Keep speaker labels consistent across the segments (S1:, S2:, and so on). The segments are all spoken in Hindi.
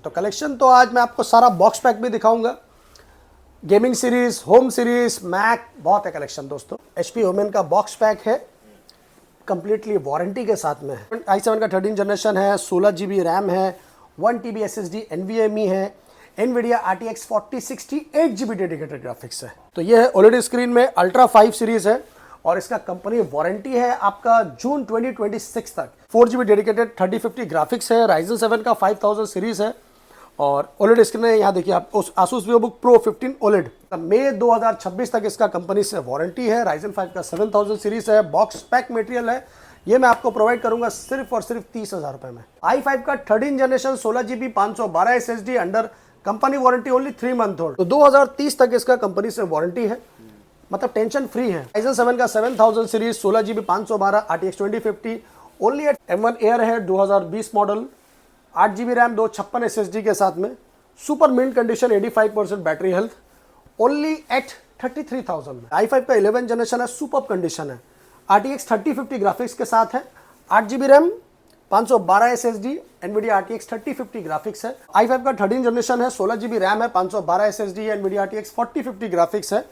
S1: तो कलेक्शन तो आज मैं आपको सारा बॉक्स पैक भी दिखाऊंगा। Gaming series, home series, Mac, बहुत है कलेक्शन दोस्तों। HP ओमेन का बॉक्स पैक है, कंप्लीटली वारंटी के साथ में है। i7 का 13 जनरेशन है, 16 GB रैम है, 1 TB SSD NVMe है, NVIDIA RTX 4060 8 GB dedicated graphics है। तो ये है OLED स्क्रीन में अल्ट्रा 5 सीरीज है और इसका कंपनी वारंटी है आपका जून 2026 तक। 4 GB डेडिकेटेड 3050 ग्राफिक्स है, Ryzen 7 का 5000 सीरीज है और OLED स्क्रीन है। यहाँ देखिए आप उस Asus VivoBook Pro 15 OLED मई 2026 तक इसका कंपनी से वारंटी है। Ryzen 5 का 7000 सीरीज है, बॉक्स पैक मटेरियल है। ये मैं आपको प्रोवाइड करूंगा सिर्फ और सिर्फ 30,000 रुपए में। i5 का 13 generation 16 GB 512 SSD under company warranty only 3 month old. तो 2030 तक इसका कंपनी से वारंटी है, मतलब टेंशन फ्री है। Ryzen 7 का 7000 series 16 GB 512 RTX 2050 only at M1 Air है 2020 मॉडल, 8 GB रैम 256 SSD के साथ में, super mint condition 85% battery health only at 33,000 में। i5 का 11 जनरेशन है, सुपर कंडीशन है, RTX 3050 ग्राफिक्स के साथ है, 8 GB RAM 512 SSD NVIDIA RTX 3050 graphics है। i5 का 13 जनरेशन है, 16 GB रैम है, 512 SSD NVIDIA RTX 4050 ग्राफिक्स है।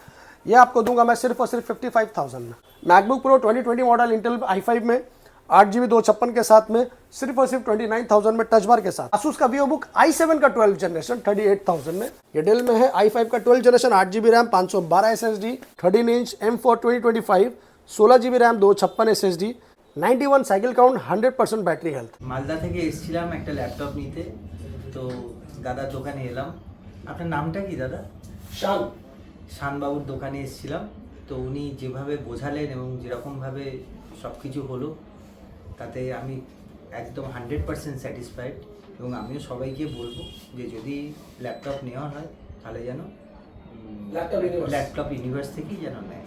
S1: ये आपको दूंगा मैं सिर्फ और सिर्फ 55,000 में। MacBook pro 2020 model Intel i5 में 8 GB 256 के साथ में सिर्फ और सिर्फ 29,000 में टच बार के साथ। Asus का VivoBook i7 का 12 जनरेशन 38,000 में। ये डेल में है i5 का 12 generation 8 GB RAM 512 SSD 13 inch M4 2025 16 GB RAM 256 SSD 91 cycle count 100% battery health.
S2: Malda থেকে এসেছিলাম একটা ল্যাপটপ নিতে, তো দাদার দোকানে এলাম। আপনার নামটা কি দাদা? শানবাবুর দোকানে এসেছিলাম। তো উনি যেভাবে বোঝালেন এবং যেরকমভাবে সব কিছু হলো তাতে আমি একদম 100% স্যাটিসফাইড এবং আমিও সবাইকে বলবো যে যদি ল্যাপটপ নেওয়া হয় তাহলে যেন ল্যাপটপ ইউনিভার্স থেকেই যেন নেয়।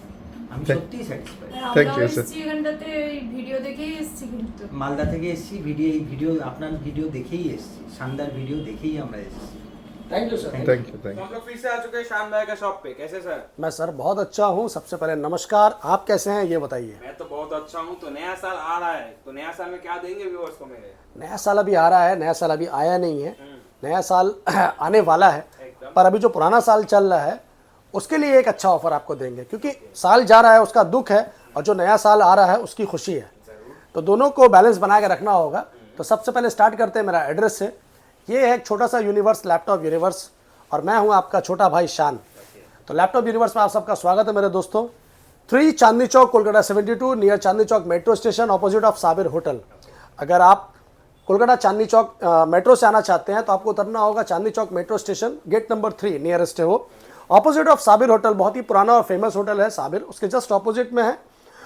S2: আমি সত্যিই স্যাটিসফাইড।
S3: Thank you sir. এখানটাতে ভিডিও দেখেই এসেছি, কিন্তু
S2: মালদা থেকে এসেছি, ভিডিও আপনার ভিডিও দেখেই এসেছি, শানদার ভিডিও দেখেই আমরা এসেছি।
S1: Thank you sir.
S4: Thank you.
S5: हम लोग फिर से आ चुके हैं शान भाई का शॉप पे। कैसे सर?
S1: मैं सर बहुत अच्छा हूँ। सबसे पहले नमस्कार, आप कैसे हैं ये बताइए।
S5: मैं तो बहुत अच्छा हूँ। तो नया साल आ रहा है, तो नया साल में क्या देंगे व्यूअर्स को मेरे?
S1: नया साल अभी आ रहा है, नया साल अभी आया नहीं है, नया साल आने वाला है, पर अभी जो पुराना साल चल रहा है उसके लिए एक अच्छा ऑफर आपको देंगे, क्योंकि साल जा रहा है उसका दुख है और जो नया साल आ रहा है उसकी खुशी है, तो दोनों को बैलेंस बना के रखना होगा। तो सबसे पहले स्टार्ट करते हैं मेरा एड्रेस से। ये है एक छोटा सा यूनिवर्स, लैपटॉप यूनिवर्स, और मैं हूं आपका छोटा भाई शान। तो लैपटॉप यूनिवर्स में आप सबका स्वागत है मेरे दोस्तों। 3 Chandni Chowk Kolkata 72 near Chandni Chowk metro station opposite of Sabir hotel. अगर आप कोलकाता चांदनी चौक मेट्रो से आना चाहते हैं तो आपको उतरना होगा Chandni Chowk metro station, gate number 3 nearest है वो, ऑपोजिट ऑफ साबिर होटल। बहुत ही पुराना और फेमस होटल है साबिर, उसके जस्ट ऑपोजिट में है।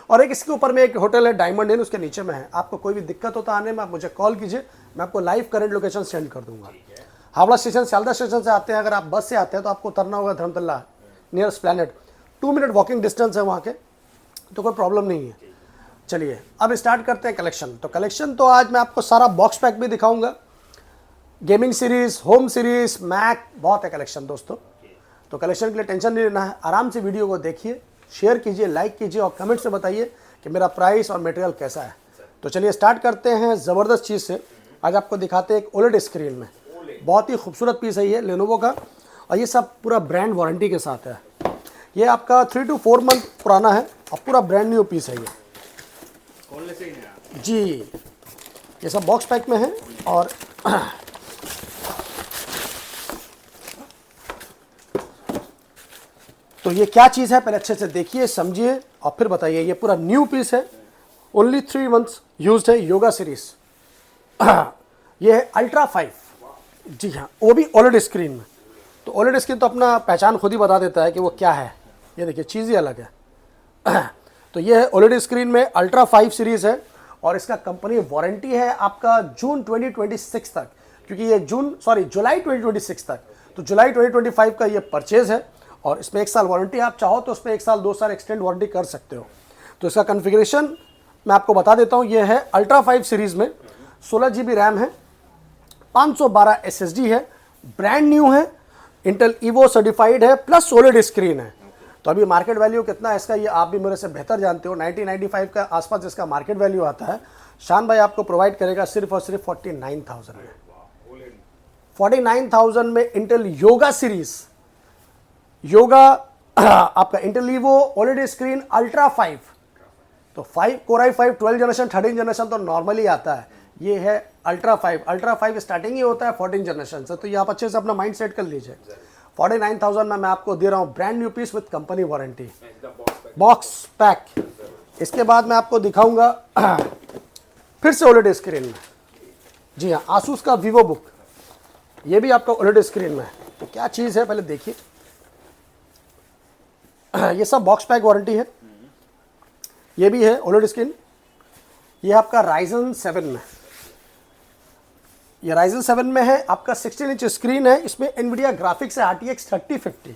S1: और एक इसके ऊपर में एक होटल है डायमंड इन, उसके नीचे में है। आपको कोई भी दिक्कत होता आने में आप मुझे कॉल कीजिए, मैं आपको लाइव करंट लोकेशन सेंड कर दूंगा। हावड़ा स्टेशन, सियालदह स्टेशन से आते हैं, अगर आप बस से आते हैं तो आपको उतरना होगा Dharmatala nearest planet, 2 minute walking distance है वहाँ के, तो कोई प्रॉब्लम नहीं है। चलिए अब स्टार्ट करते हैं कलेक्शन। तो कलेक्शन तो आज मैं आपको सारा बॉक्स पैक भी दिखाऊंगा। Gaming series, home series, Mac, बहुत है कलेक्शन दोस्तों। तो कलेक्शन के लिए टेंशन नहीं लेना है, आराम से वीडियो को देखिए, शेयर कीजिए, लाइक कीजिए और कमेंट से बताइए कि मेरा प्राइस और मटेरियल कैसा है। तो चलिए स्टार्ट करते हैं ज़बरदस्त चीज़ से। आज आपको दिखाते हैं एक OLED स्क्रीन में, बहुत ही खूबसूरत पीस है ये लेनोवो का, और ये सब पूरा ब्रांड वारंटी के साथ है। ये आपका 3 to 4 मंथ पुराना है और पूरा ब्रांड न्यू पीस है ये।
S5: खोलने से ही नया
S1: जी, ये सब बॉक्स पैक में है। और तो ये क्या चीज़ है पहले अच्छे से देखिए, समझिए और फिर बताइए। ये पूरा न्यू पीस है, ओनली 3 मंथ्स यूज्ड है, योगा सीरीज। ये है अल्ट्रा 5, जी हाँ, वो भी OLED स्क्रीन में। तो OLED स्क्रीन तो अपना पहचान खुद ही बता देता है कि वो क्या है। ये देखिए चीज़ ही अलग है। तो ये है OLED स्क्रीन में अल्ट्रा 5 सीरीज़ है और इसका कंपनी वारंटी है आपका जून 2026 तक, क्योंकि ये जुलाई 2026 तक। तो जुलाई 2025 का ये परचेज़ है और इसमें 1 साल वारंटी, आप चाहो तो उसमें 1 साल 2 साल एक्सटेंड वारंटी कर सकते हो। तो इसका कन्फिग्रेशन मैं आपको बता देता हूँ। ये है अल्ट्रा 5 सीरीज़ में 16 GB रैम है, 512 SSD है, ब्रांड न्यू है, इंटेल ईवो सर्टिफाइड है, प्लस OLED स्क्रीन है। तो अभी मार्केट वैल्यू कितना है इसका ये आप भी मेरे से बेहतर जानते हो, 90-95 का आसपास इसका मार्केट वैल्यू आता है। शान भाई आपको प्रोवाइड करेगा सिर्फ और सिर्फ 49,000 में। 49,000 में इंटेल योगा सीरीज, योगा आपका इंटेल लीवो OLED स्क्रीन अल्ट्रा 5, तो 5 Core i5 12 जनरेशन 13 जनरेशन तो नॉर्मली आता है, ये है अल्ट्रा 5 स्टार्टिंग ही होता है 14 जनरेशन से, तो ये आप अच्छे से अपना माइंड सेट कर लीजिए। 49,000 में मैं आपको दे रहा हूँ brand new peace with company warranty, box pack. इसके बाद मैं आपको दिखाऊंगा फिर से OLED स्क्रीन में, जी हाँ, आसूस का वीवो बुक, ये भी आपका OLED स्क्रीन में है। तो क्या चीज़ है पहले देखिए, ये सब बॉक्स पैक वारंटी है। ये भी है OLED स्क्रीन, ये आपका Ryzen 7 में, ये Ryzen 7 में है आपका 16 इंच स्क्रीन है। इसमें NVIDIA ग्राफिक्स है RTX 3050,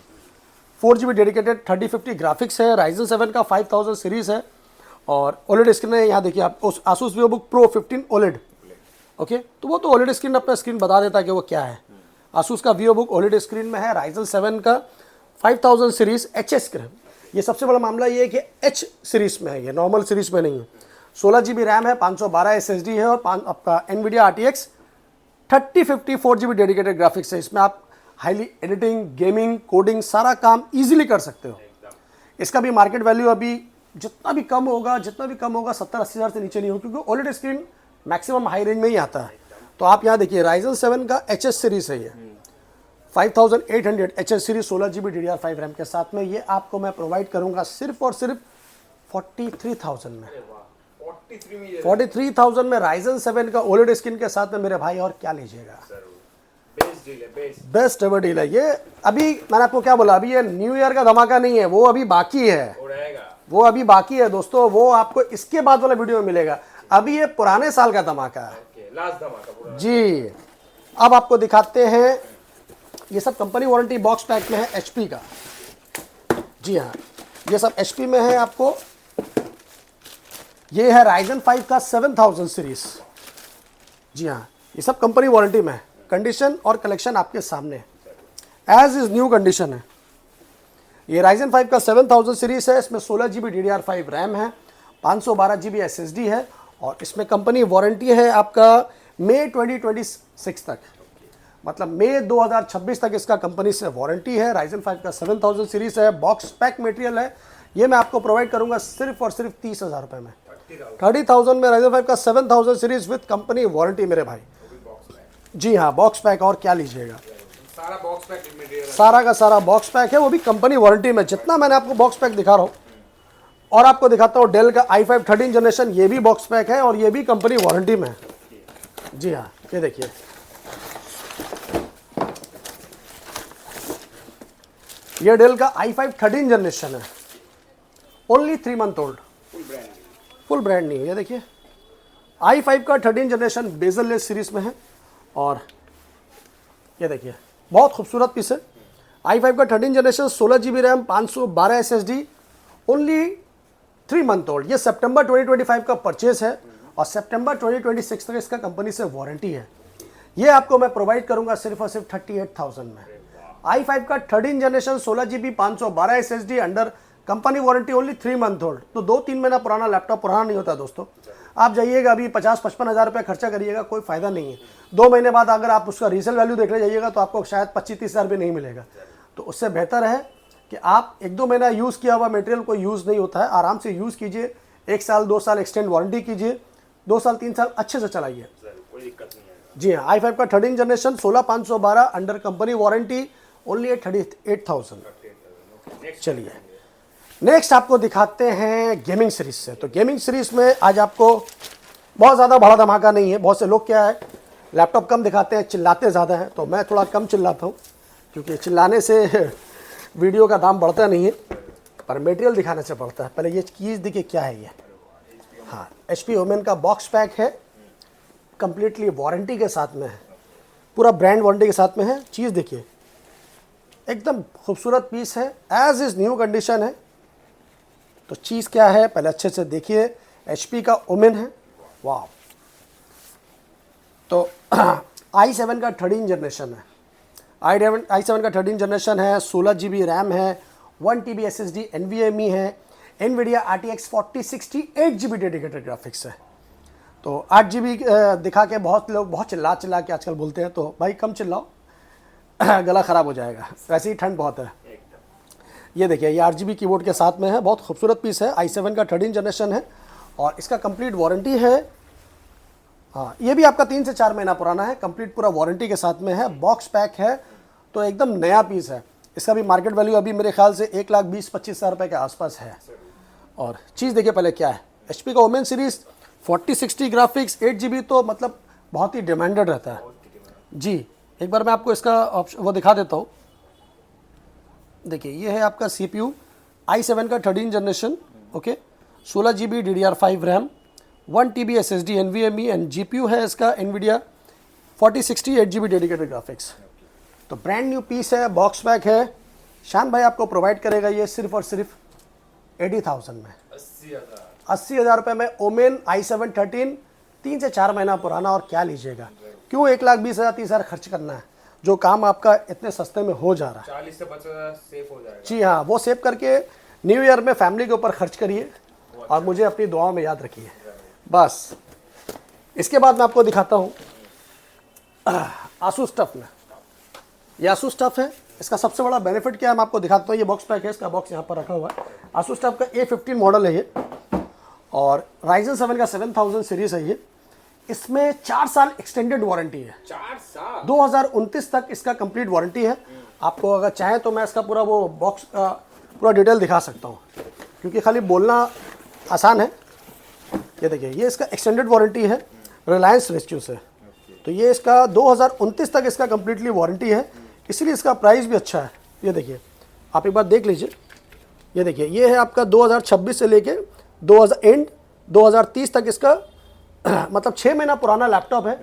S1: 4GB डेडिकेटेड 3050 ग्राफिक्स है। Ryzen 7 का 5000 सीरीज़ है और OLED स्क्रीन है। यहाँ देखिए आप उस Asus VivoBook Pro 15 OLED, okay, तो वो तो OLED स्क्रीन अपना स्क्रीन बता देता है कि वो क्या है। Asus का VivoBook OLED स्क्रीन में है, Ryzen 7 का 5000 सीरीज़ HS स्क्रीन। ये सबसे बड़ा मामला ये है कि H सीरीज़ में है, ये नॉर्मल सीरीज़ में नहीं है। 16GB रैम है, 512 SSD है और आपका NVIDIA RTX 3050 4GB dedicated graphics है। इसमें आप हाईली एडिटिंग, गेमिंग, कोडिंग सारा काम इजीली कर सकते हो। इसका भी मार्केट वैल्यू अभी जितना भी कम होगा 70-80 हज़ार से नीचे नहीं हो, क्योंकि OLED screen maximum high range में ही आता है। तो आप यहाँ देखिए Ryzen 7 का HS सीरीज़ है, ये 5800 HS series 16GB DDR5 RAM के साथ में, ये आपको मैं प्रोवाइड करूंगा सिर्फ और सिर्फ 43,000 में। 43,000 में Ryzen 7 का OLED स्क्रीन के साथ में मेरे भाई, और क्या लीजिएगा। बेस्ट एवर डील है ये। अभी मैंने आपको क्या बोला, अभी ये न्यू ईयर का धमाका नहीं है, वो अभी बाकी है, वो अभी बाकी है दोस्तों, वो आपको इसके बाद वाला वीडियो में मिलेगा। अभी ये पुराने साल का धमाका है, लास्ट धमाका जी। अब आपको दिखाते हैं, ये सब कंपनी वारंटी बॉक्स पैक में है HP का, जी हाँ, ये सब HP में है आपको। ये है Ryzen 5 का 7000 सीरीज, जी हाँ, ये सब कंपनी वारंटी में है। कंडीशन और कलेक्शन आपके सामने एज इज न्यू कंडीशन है। ये Ryzen 5 का 7000 सीरीज है, इसमें 16GB DDR5 रैम है, 512GB SSD है और इसमें कंपनी वारंटी है आपका मई 2026 तक, मतलब मई 2026 तक इसका कंपनी से वारंटी है। Ryzen 5 का 7000 सीरीज है, बॉक्स पैक मटेरियल है। ये मैं आपको प्रोवाइड करूंगा सिर्फ और सिर्फ 30,000 रुपये में। 30,000 में Ryzen 5 का 7000 सीरीज विद कंपनी वारंटी मेरे भाई, जी हाँ, बॉक्स पैक, और क्या लीजिएगा।
S5: सारा बॉक्स पैक मटेरियल,
S1: सारा का सारा बॉक्स पैक है, वो भी कंपनी वारंटी में। जितना मैंने आपको बॉक्स पैक दिखा रहा हूँ, और आपको दिखाता हूँ डेल का i5 13 जनरेशन, ये भी बॉक्स पैक है और ये भी कंपनी वारंटी में है, जी हाँ। ये देखिए, ये डेल का i5 13 जनरेशन है, only 3 month old, full brand नहीं है। ये देखिए i5 का 13 जनरेशन बेजल लेस सीरीज में है और ये देखिए बहुत खूबसूरत पीस है। i5 का 13 generation 16GB RAM 512 SSD, only 3 month old. ये सितंबर 2025 का परचेज है और सितंबर 2026 तक इसका कंपनी से वारंटी है। ये आपको मैं प्रोवाइड करूंगा सिर्फ और सिर्फ 38,000 में। i5 का 13 generation 16GB 512 SSD under company warranty, only 3 month old. तो 2-3 महीना पुराना लैपटॉप पुराना नहीं होता दोस्तों। आप जाइएगा अभी 50-55 हज़ार रुपये खर्चा करिएगा, कोई फ़ायदा नहीं है। 2 महीने बाद अगर आप उसका रीसेल वैल्यू देखने जाइएगा तो आपको शायद 25-30 हज़ार भी नहीं मिलेगा। तो उससे बेहतर है कि आप 1-2 महीना यूज़ किया हुआ मटेरियल कोई यूज़ नहीं होता है, आराम से यूज़ कीजिए। 1 साल 2 साल एक्सटेंड वारंटी कीजिए, 2 साल 3 साल अच्छे से चलाइए,
S5: कोई दिक्कत नहीं है।
S1: जी हाँ। i5 का 13 generation 16512 under company warranty, only 38,000। चलिए नेक्स्ट आपको दिखाते हैं गेमिंग सीरीज से। तो गेमिंग सीरीज में आज आपको बहुत ज़्यादा बड़ा धमाका नहीं है। बहुत से लोग क्या है, लैपटॉप कम दिखाते हैं, चिल्लाते ज़्यादा हैं, तो मैं थोड़ा कम चिल्लाता हूँ क्योंकि चिल्लाने से वीडियो का दाम बढ़ता नहीं है, पर मटेरियल दिखाने से बढ़ता है। पहले ये चीज़ देखिए क्या है ये, हाँ, HP ओमेन का बॉक्स पैक है, कंप्लीटली वारंटी के साथ में है, पूरा ब्रांड वारंटी के साथ में है। चीज़ देखिए एकदम खूबसूरत पीस है, एज इज़ न्यू कंडीशन है। तो चीज़ क्या है पहले अच्छे से देखिए, HP का ओमेन है, वाह। तो i7 का 13 जनरेशन है, i7 का 13 जनरेशन है, 16GB रैम है, 1TB SSD NVMe है, NVIDIA RTX 4060 8GB dedicated graphics है। तो 8 GB दिखा के बहुत लोग बहुत चिल्ला चिल्ला के आजकल बोलते हैं, तो भाई कम चिल्लाओ गला ख़राब हो जाएगा, वैसे ही ठंड बहुत है। ये देखिए ये 8 GB कीबोर्ड के साथ में है, बहुत खूबसूरत पीस है। i7 का 13 जनरेशन है और इसका कंप्लीट वारंटी है। हाँ, ये भी आपका 3 से 4 महीना पुराना है, कंप्लीट पूरा वारंटी के साथ में है। बॉक्स पैक है तो एकदम नया पीस है। इसका भी मार्केट वैल्यू अभी मेरे ख्याल से 1,20,25 हज़ार रुपये के आसपास है। और चीज़ देखिए पहले क्या है, HP का ओमेन सीरीज़ 4060 ग्राफिक्स 8 GB तो मतलब बहुत ही डिमांडेड रहता है जी। एक बार मैं आपको इसका ऑप्शन वो दिखा देता हूँ। देखिए ये है आपका CPU i7 का 13 generation, okay, 16 GB DDR5 RAM, 1 TB SSD NVMe and GPU है इसका NVIDIA 4060 8 GB डेडिकेटेड ग्राफिक्स। तो ब्रांड न्यू पीस है, बॉक्स पैक है। शान भाई आपको प्रोवाइड करेगा ये सिर्फ और सिर्फ 80,000 में, 80,000 रुपये में। ओमेन i7 13 3 से 4 महीना पुराना, और क्या लीजिएगा, क्यों 1,20,000 30 हज़ार खर्च करना है, जो काम आपका इतने सस्ते में हो जा रहा है।
S5: 40 से 50 सेफ हो जाएगा।
S1: जी हाँ, वो सेव करके न्यू ईयर में फैमिली के ऊपर खर्च करिए और मुझे अपनी दुआओं में याद रखिए बस। इसके बाद मैं आपको दिखाता हूँ आसूस टफ में। ये आसूस टफ है, इसका सबसे बड़ा बेनिफिट क्या है मैं आपको दिखाता हूँ। ये बॉक्स पैक है, इसका बॉक्स यहाँ पर रखा हुआ है। आसूस टफ का A15 मॉडल है ये, और Ryzen 7 का 7000 सीरीज है ये। इसमें 4 साल एक्सटेंडेड वारंटी है,
S5: 4 साल
S1: 2029 तक इसका कंप्लीट वारंटी है। आपको अगर चाहे तो मैं इसका पूरा वो बॉक्स पूरा डिटेल दिखा सकता हूँ, क्योंकि खाली बोलना आसान है। ये देखिए ये इसका एक्सटेंडेड वारंटी है रिलायंस रेस्क्यू से। तो ये इसका 2029 तक इसका कम्प्लीटली वारंटी है, इसलिए इसका प्राइस भी अच्छा है। ये देखिए आप एक बार देख लीजिए। ये देखिए ये है आपका 2026 से लेके 2030 तक इसका मतलब 6 महीना पुराना लैपटॉप है।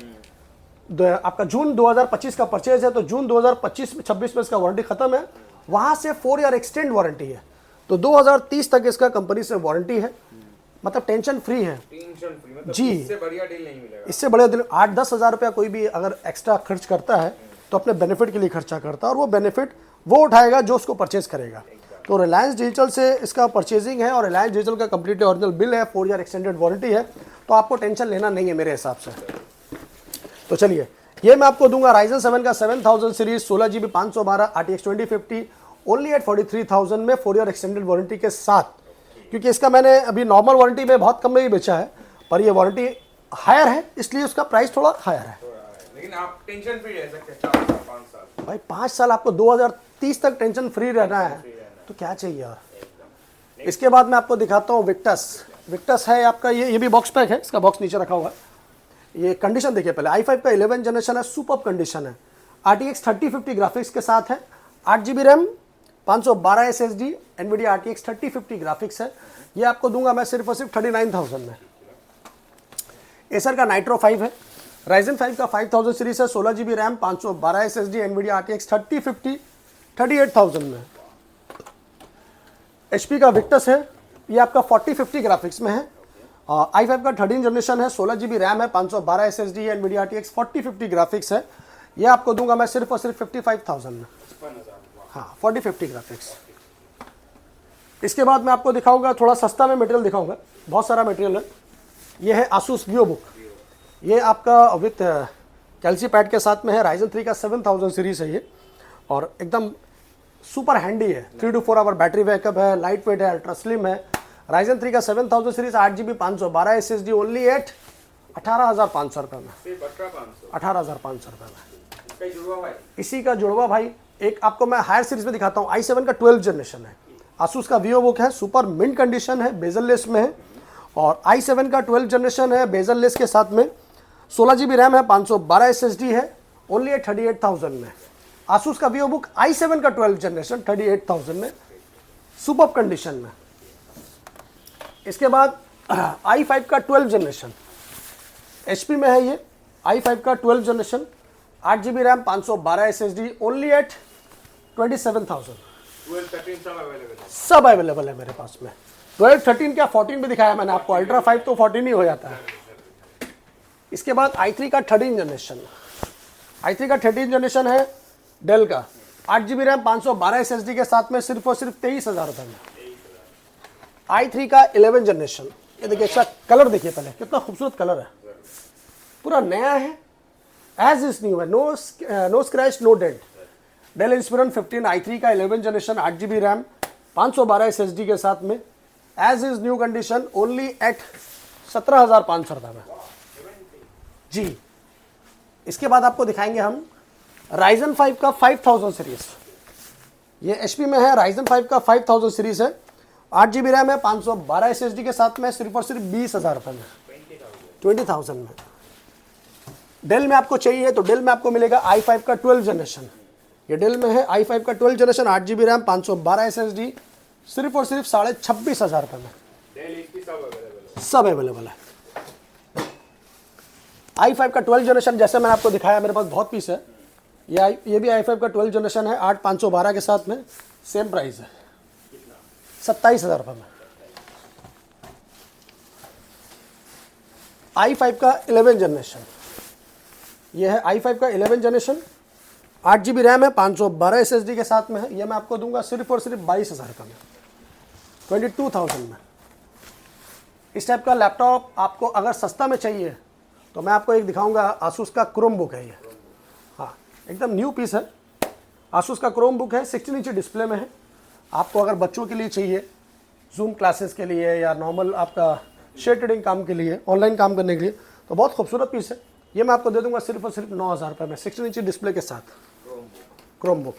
S1: आपका जून 2025 का परचेज है, तो जून 2025-26 में इसका वारंटी खत्म है। वहाँ से 4 ईयर एक्सटेंड वारंटी है, तो 2030 तक इसका कंपनी से वारंटी है। मतलब टेंशन फ्री है
S5: मतलब
S1: जी।
S5: इससे बढ़िया डील नहीं मिलेगा।
S1: इससे बड़े दिन 8-10 हज़ार रुपया कोई भी अगर एक्स्ट्रा खर्च करता है तो अपने बेनिफिट के लिए खर्चा करता है, और वो बेनिफिट वो उठाएगा जो उसको परचेज करेगा। तो रिलायंस डिजिटल से इसका परचेजिंग है, और रिलायंस डिजिटल का कंप्लीट ओरिजिनल बिल है, 4 ईयर एक्सटेंडेड वारंटी है, तो आपको टेंशन लेना नहीं है मेरे हिसाब से। तो चलिए ये मैं आपको दूंगा Ryzen 7 का 7000 series 16 GB 512 RTX 2050 only at 43,000 में, 4 ईयर एक्सटेंडेड वारंटी के साथ। क्योंकि इसका मैंने अभी नॉर्मल वारंटी में बहुत कम में ही बेचा है, पर ये वारंटी हायर है इसलिए उसका प्राइस थोड़ा हायर है।
S5: लेकिन आप टेंशन फ्री रह सकते हैं 4 साल 5 साल।
S1: भाई 5 साल आपको 2030 तक टेंशन फ्री रहना है, तो क्या चाहिए यार। इसके बाद मैं आपको दिखाता हूँ विक्टस है आपका। ये भी बॉक्स पैक है, इसका बॉक्स नीचे रखा हुआ है। ये कंडीशन देखिए पहले, i5 का 11 जनरेशन है, सुपर कंडीशन है। RTX 3050 ग्राफिक्स के साथ है, 8 GB RAM, 512 SSD, NVIDIA RTX 3050 graphics है। ये आपको दूंगा मैं सिर्फ और सिर्फ 39,000 में। एसर का नाइट्रो 5 है, Ryzen 5 का 5000 सीरीज है, 16 GB RAM, 512 SSD, NVIDIA RTX 3050 38,000 में। HP का विक्टस है, ये आपका 4050 ग्राफिक्स में है। i5 का 13 जनरेशन है, 16 GB रैम है, 512 SSD है, NVIDIA RTX 4050 ग्राफिक्स है। ये आपको दूंगा मैं सिर्फ और सिर्फ 55,000 में। हाँ 4050 ग्राफिक्स। इसके बाद मैं आपको दिखाऊंगा थोड़ा सस्ता में मटेरियल दिखाऊंगा, बहुत सारा मटेरियल है। ये है Asus VivoBook, ये आपका विथ कैल्सी पैड के साथ में है। Ryzen 3 का 7000 सीरीज है ये, और एकदम सुपर हैंडी है। 3 to 4 आवर बैटरी बैकअप है, लाइट वेट है, अल्ट्रा स्लिम है। Ryzen 3 का 7000 series 8 GB 512 SSD only at 18,500 रुपये में, 18,500 रुपये में। इसी का जुड़वा भाई एक आपको मैं हायर सीरीज में दिखाता हूँ। i7 का 12 जनरेशन है, Asus का VivoBook है, सुपर मिंट कंडीशन है, बेजललेस में है। और i7 का 12 जनरेशन है, बेजललेस के साथ में, 16 GB रैम है, 512 SSD है, ओनली एट 38,000 में। Asus का VivoBook i7 का 12 जनरेशन 38,000 में, सुपर कंडीशन में। इसके बाद i5 का 12 जनरेशन HP में है ये, i5 का 12 generation 8 GB RAM, 512 SSD, only at 27,000।
S5: 12 13
S1: सब अवेलेबल है मेरे पास में। 12 13 क्या 14 भी दिखाया मैंने आपको, अल्ट्रा 5 तो 14 ही हो जाता है। इसके बाद i3 का 13 जनरेशन, i3 का 13 जनरेशन है डेल का, 8 GB रैम, 512 SSD के साथ में, सिर्फ और सिर्फ 23,000 रुपये में। i3 का 11 जनरेशन, ये देखिए इसका कलर देखिए पहले, कितना खूबसूरत कलर है। पूरा नया है, एज इज न्यू है, no scratch no dent. Dell Inspiron 15 i3 का 11 जनरेशन 8GB रैम 512 SSD के साथ में, as is new condition, only at 17,500 रुपये में जी। इसके बाद आपको दिखाएंगे हम Ryzen 5 का 5000 सीरीज। ये HP में है, Ryzen 5 का 5000 सीरीज है, 8GB रैम है, 512 SSD के साथ में, सिर्फ और सिर्फ 20,000 रुपये में, 20,000 में। डेल में आपको चाहिए तो डेल में आपको मिलेगा i5 का 12 जनरेशन। ये डेल में है i5 का 12 जनरेशन, 8GB रैम, 512 SSD, सिर्फ और सिर्फ 26,500 रुपये में सब अवेलेबल है। i5 का 12 जनरेशन जैसे मैंने आपको दिखाया, मेरे पास बहुत पीस है। ये भी i5 का 12 जनरेशन है, 8,512 के साथ में, सेम प्राइस है, 27,000 रुपये में। i5 का 11 जनरेशन, ये है i5 का 11 जनरेशन, 8GB रैम है, 512 SSD के साथ में है। ये मैं आपको दूंगा सिर्फ और सिर्फ 22,000 रुपये में, 22,000 में। इस टाइप का लैपटॉप आपको अगर सस्ता में चाहिए तो मैं आपको एक दिखाऊंगा, आसूस का क्रोमबुक है ये, हाँ एकदम न्यू पीस है। आसूस का क्रोमबुक है, 16 इंच डिस्प्ले में है। आपको अगर बच्चों के लिए चाहिए, जूम क्लासेस के लिए या नॉर्मल आपका शेयर ट्रेडिंग काम के लिए, ऑनलाइन काम करने के लिए, तो बहुत खूबसूरत पीस है। ये मैं आपको दे दूंगा सिर्फ और सिर्फ 9,000 रुपये में, 16 इंच डिस्प्ले के साथ क्रोमबुक।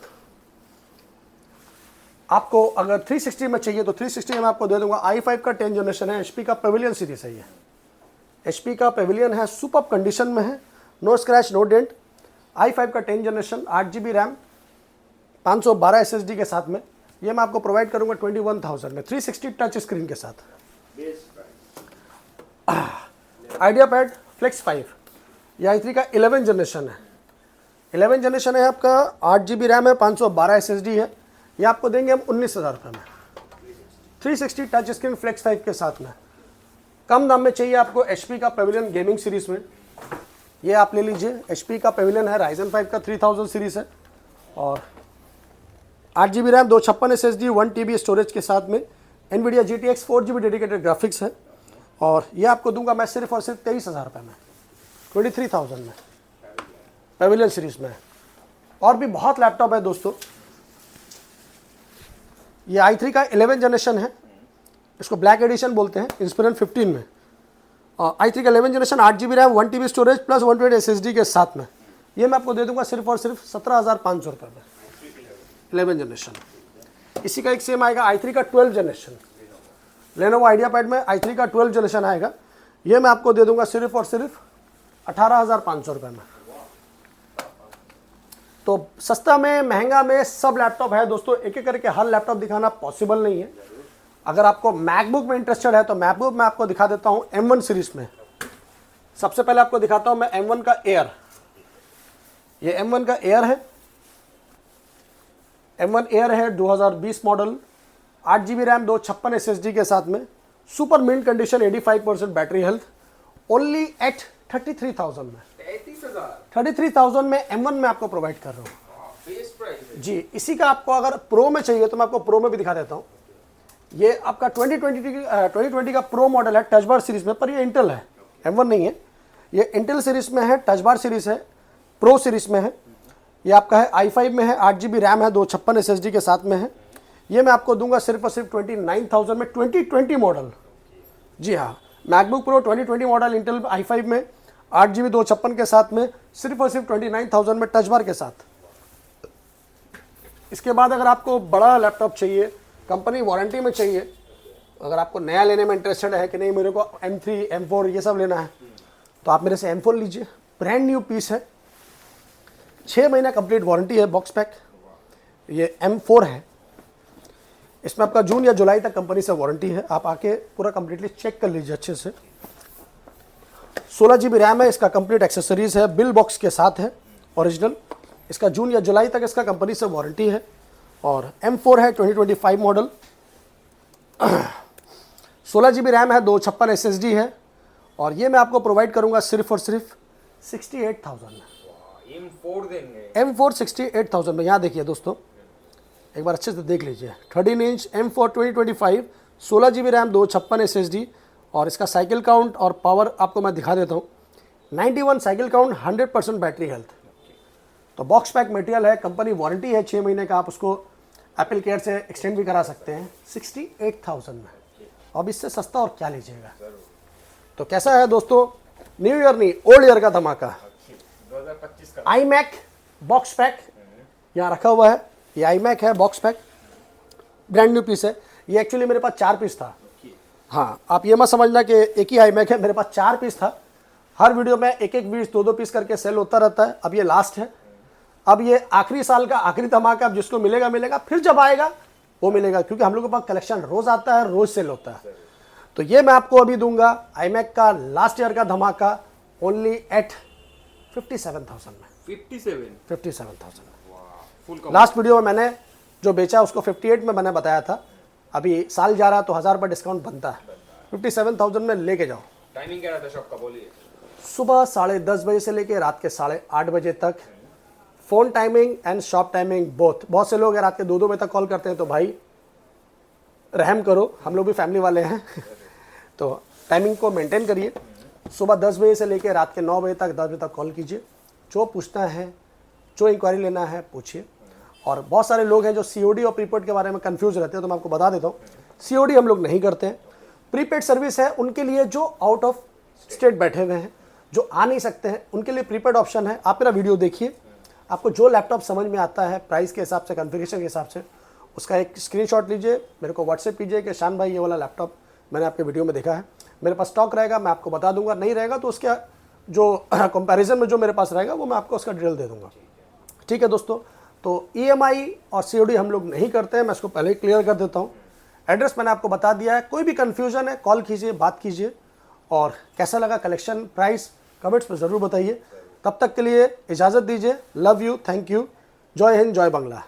S1: आपको अगर 360 में चाहिए तो 360 में आपको दे दूंगा, i5 का 10 जनरेशन है, HP का पेविलियन सीरीज है। ये HP का पेविलियन है, सुपर कंडीशन में है, no scratch no dent, i5 का 10 जनरेशन, 8GB रैम, 512 SSD के साथ में। ये मैं आपको प्रोवाइड करूंगा 21,000 में, 360 टच स्क्रीन के साथ। आइडिया पैड फ्लेक्स 5, ये i3 का 11 जनरेशन है, 11 जनरेशन है आपका, 8GB रैम है, 512 SSD है। ये आपको देंगे हम 19,000 रुपये में, 360 टच स्क्रीन फ्लेक्स 5 के साथ में। कम दाम में चाहिए आपको HP का पेविलियन गेमिंग सीरीज में, ये आप ले लीजिए। HP का पेविलियन है, Ryzen 5 का 3000 सीरीज है, और 8GB RAM, 256 SSD, 1TB storage के साथ में, NVIDIA GTX 4GB dedicated graphics है। और ये आपको दूंगा मैं सिर्फ और सिर्फ 23,000 रुपये में, 23,000 में, पेविलियन सीरीज में। और भी बहुत लैपटॉप है दोस्तों। ये i3 का 11 जनरेशन है, इसको ब्लैक एडिशन बोलते हैं, इंस्पिरन 15 में। i3 का 11 generation, 8GB RAM, 1TB storage plus 128 SSD के साथ में। ये मैं आपको दे दूंगा सिर्फ और सिर्फ 17,500 रुपये में, 11 जनरेशन। इसी का एक सेम आएगा i3 का 12 जनरेशन, लेनोवो आइडिया पैड में i3 का 12 जनरेशन आएगा। ये मैं आपको दे दूंगा सिर्फ और सिर्फ 18,500 रुपये में। तो सस्ता में, महंगा में सब लैपटॉप है दोस्तों। एक एक करके हर लैपटॉप दिखाना पॉसिबल नहीं है। अगर आपको मैकबुक में इंटरेस्टेड है तो मैकबुक में आपको दिखा देता हूं M1 सीरीज में। सबसे पहले आपको दिखाता हूं मैं M1 का एयर। ये M1 का एयर है, M1 एयर है 2020 मॉडल, 8GB रैम, 256 SSD के साथ में, super mint condition, 85% battery health, only at 33,000 में, 33,000 में M1 में आपको प्रोवाइड कर रहा हूँ जी। इसी का आपको अगर प्रो में चाहिए तो मैं आपको प्रो में भी दिखा देता हूँ। ये आपका 2020 का प्रो मॉडल है, टच बार सीरीज में, पर ये इंटेल है, M1 नहीं है। ये इंटेल सीरीज में है, टच बार सीरीज है, प्रो सीरीज में है। ये आपका है i5 में है, 8GB रैम है, 256 SSD के साथ में है। ये मैं आपको दूंगा सिर्फ और सिर्फ 29,000 में, 2020 मॉडल। जी हाँ, MacBook pro 2020 model Intel i5 में, 8GB 256 के साथ में, सिर्फ और सिर्फ 29,000 में, टच बार के साथ। इसके बाद अगर आपको बड़ा लैपटॉप चाहिए, कंपनी वारंटी में चाहिए, अगर आपको नया लेने में इंटरेस्टेड है कि नहीं मेरे को M3 M4 ये सब लेना है, तो आप मेरे से M4 लीजिए। ब्रांड न्यू पीस है, 6 महीना कंप्लीट वारंटी है, बॉक्स पैक। ये M4 है, इसमें आपका जून या जुलाई तक कंपनी से वारंटी है। आप आके पूरा कंप्लीटली चेक कर लीजिए अच्छे से। 16GB रैम है, इसका कंप्लीट एक्सेसरीज है, बिल बॉक्स के साथ है ओरिजिनल। इसका जून या जुलाई तक इसका कंपनी से वारंटी है। और M4 है 2025 मॉडल, 16GB रैम है, 256 SSD है। और ये मैं आपको प्रोवाइड करूंगा सिर्फ और सिर्फ 68,000 में,
S5: M4 देंगे,
S1: M4 68,000 में। यहाँ देखिए दोस्तों, एक बार अच्छे से देख लीजिए, 13 inch M4 2025, 16GB RAM, 256 SSD। और इसका साइकिल काउंट और पावर आपको मैं दिखा देता हूँ। 91 साइकिल काउंट, 100% बैटरी हेल्थ। तो बॉक्स पैक मटेरियल है, कंपनी वारंटी है 6 महीने का, आप उसको एप्पल केयर से एक्सटेंड भी करा सकते हैं 68,000 में। अब इससे सस्ता और क्या लीजिएगा। तो कैसा है दोस्तों, न्यू ईयर नहीं ओल्ड ईयर का धमाका,
S5: 2025 का
S1: iMac बॉक्स पैक यहाँ रखा हुआ है। ये iMac है box pack, brand new piece है। ये एक्चुअली मेरे पास 4 पीस था। हाँ, आप ये मत समझना कि एक ही iMac है, मेरे पास 4 पीस था। हर वीडियो में एक एक पीस 2-2 पीस करके सेल होता रहता है। अब ये लास्ट है, अब ये आखिरी साल का आखिरी धमाका। अब जिसको मिलेगा मिलेगा, फिर जब आएगा वो मिलेगा, क्योंकि हम लोग के पास कलेक्शन रोज आता है, रोज सेल होता है। तो ये मैं आपको अभी दूंगा iMac का लास्ट ईयर का धमाका ओनली एट 57,000 में। 57,000
S5: फुल
S1: लास्ट वीडियो में मैंने जो बेचा उसको 58 में मैंने बताया था। अभी साल जा रहा तो 1000 रुपये डिस्काउंट बनता है। 57,000 में लेके जाओ।
S5: टाइमिंग क्या रहता है शॉप का, बोलिए।
S1: सुबह 10:30 बजे से लेके रात के 8:30 बजे तक। Phone timing and shop timing both. बहुत से लोग रात के 2-2 बजे तक कॉल करते हैं, तो भाई रहम करो, हम लोग भी फैमिली वाले हैं। तो टाइमिंग को मेंटेन करिए। सुबह 10 बजे से लेकर रात के 9 बजे तक 10 बजे तक कॉल कीजिए। जो पूछना है, जो इंक्वायरी लेना है पूछिए। और बहुत सारे लोग हैं जो COD और प्रीपेड के बारे में कंफ्यूज रहते हैं, तो मैं आपको बता देता हूँ COD हम लोग नहीं करते हैं। प्रीपेड सर्विस है उनके लिए जो आउट ऑफ स्टेट बैठे हुए हैं, जो आ नहीं सकते हैं, उनके लिए प्रीपेड ऑप्शन है। आप मेरा वीडियो देखिए, आपको जो लैपटॉप समझ में आता है प्राइस के हिसाब से, कॉन्फ़िगरेशन के हिसाब से, उसका एक स्क्रीनशॉट लीजिए, मेरे को व्हाट्सएप कीजिए कि शान भाई ये वाला लैपटॉप मैंने आपके वीडियो में देखा है, मेरे पास स्टॉक रहेगा, मैं आपको बता दूंगा। नहीं रहेगा तो उसका जो कंपैरिजन में जो मेरे पास रहेगा वो मैं आपको उसका डिटेल दे दूंगा। ठीक है दोस्तों, तो EMI और COD हम लोग नहीं करते हैं, मैं इसको पहले ही क्लियर कर देता हूँ। एड्रेस मैंने आपको बता दिया है। कोई भी कन्फ्यूजन है कॉल कीजिए, बात कीजिए। और कैसा लगा कलेक्शन, प्राइस कमेंट्स में ज़रूर बताइए। तब तक के लिए इजाज़त दीजिए। लव यू, थैंक यू, जय हिंद, जय बांग्ला।